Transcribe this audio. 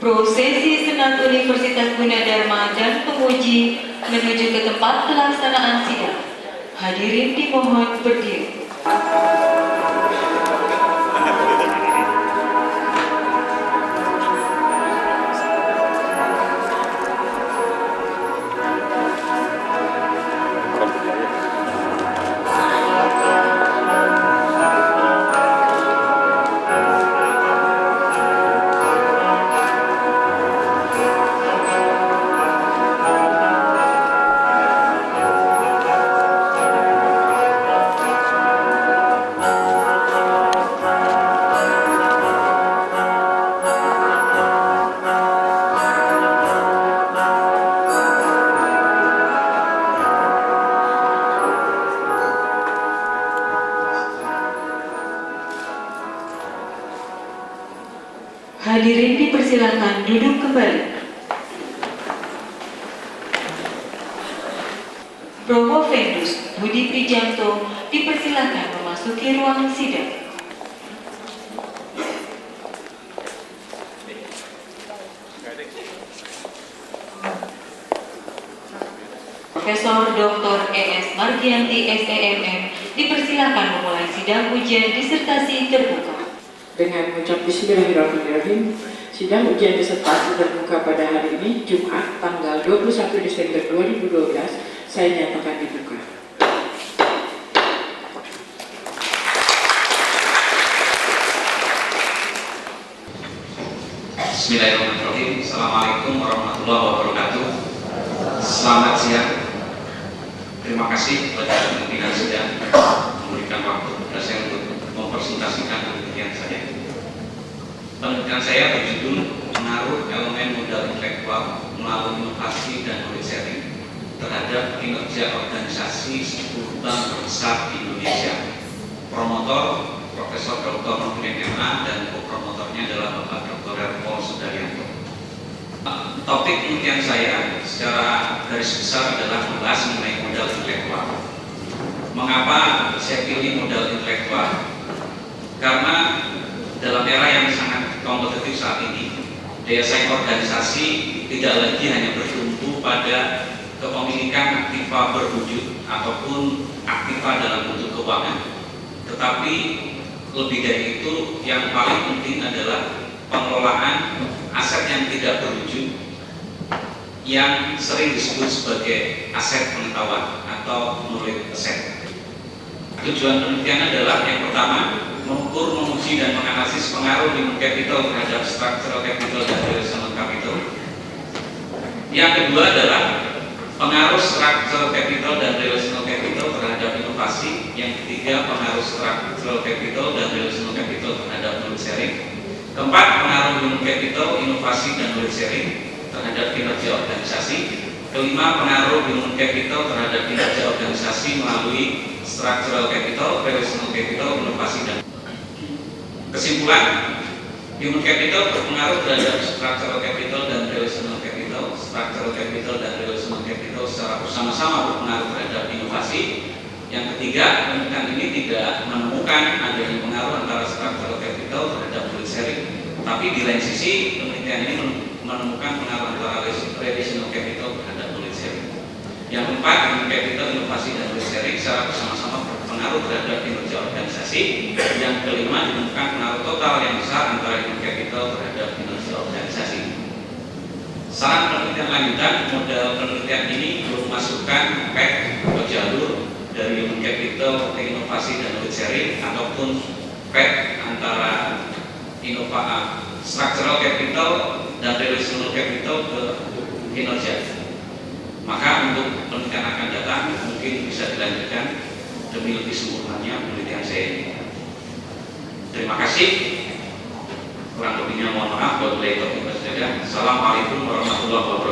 Prosesi Senat Universitas Gunadarma dan penguji menuju ke tempat pelaksanaan sidang. Hadirin dimohon berdiri. Hadirin dipersilakan duduk kembali. Prof. Budi Prijanto dipersilakan memasuki ruang sidang. Profesor Dr. E.S. Margianti SEMM dipersilakan memulai sidang ujian disertasi terbuka. Dengan mengucap Bismillahirrahmanirrahim, sidang ujian disertasi terbuka pada hari ini, Jumat, tanggal 21 Desember 2012, saya nyatakan dibuka. Bismillahirrahmanirrahim. Assalamualaikum warahmatullahi wabarakatuh. Selamat siang. Terima kasih kepada pimpinan sidang memberikan waktu kepada saya untuk mempresentasikan penelitian saya. Penelitian saya berjudul Pengaruh Elemen Modal Intelektual melalui Inovasi dan Knowledge Sharing terhadap Kinerja Organisasi 10 Bank Terbesar di Indonesia. Promotor Profesor Dr. Nurdin MA dan co-promotornya adalah Bapak Dr. Paul Sudaryanto. Topik penelitian saya secara garis besar adalah membahas mengenai modal intelektual. Mengapa saya pilih modal intelektual? Karena dalam era yang sangat kompetitif saat ini, daya saing organisasi tidak lagi hanya bertumpu pada kepemilikan aktiva berwujud ataupun aktiva dalam bentuk keuangan, tetapi lebih dari itu yang paling penting adalah pengelolaan aset yang tidak berwujud yang sering disebut sebagai aset pengetahuan atau knowledge asset. Tujuan penelitian adalah yang pertama, mengukur, menguji, dan menganalisis pengaruh human capital terhadap structural capital dan relational capital. Yang kedua adalah pengaruh structural capital dan relational capital terhadap inovasi. Yang ketiga, pengaruh structural capital dan relational capital terhadap knowledge sharing. Keempat, pengaruh human capital, inovasi, dan knowledge sharing terhadap kinerja organisasi. Kelima, pengaruh human capital terhadap kinerja organisasi melalui structural capital, relational capital, inovasi, dan kesimpulan, human capital berpengaruh terhadap structural capital dan relational capital. Structural capital dan relational capital secara bersama-sama berpengaruh terhadap inovasi. Yang ketiga, penelitian ini tidak menemukan adanya pengaruh antara structural capital terhadap knowledge sharing. Tapi di lain sisi, penelitian ini menemukan pengaruh antara relational capital terhadap knowledge sharing. Yang keempat, human capital, inovasi, dan knowledge sharing secara bersama-sama berpengaruh terhadap kinerja organisasi. Yang kelima, ditemukan pengaruh total yang besar antara human capital terhadap kinerja organisasi. Saran penelitian lanjutan, model penelitian ini memasukkan path atau jalur dari human capital ke inovasi dan knowledge sharing ataupun path antara structural capital dan relational capital ke kinerja. Maka untuk penelitian akan datang mungkin bisa dilanjutkan demi lebih sempurnanya penelitian saya ini. Terima kasih. Kurang lebihnya mohon maaf. Wabillahi taufiq wal hidayah. Assalamualaikum warahmatullahi wabarakatuh.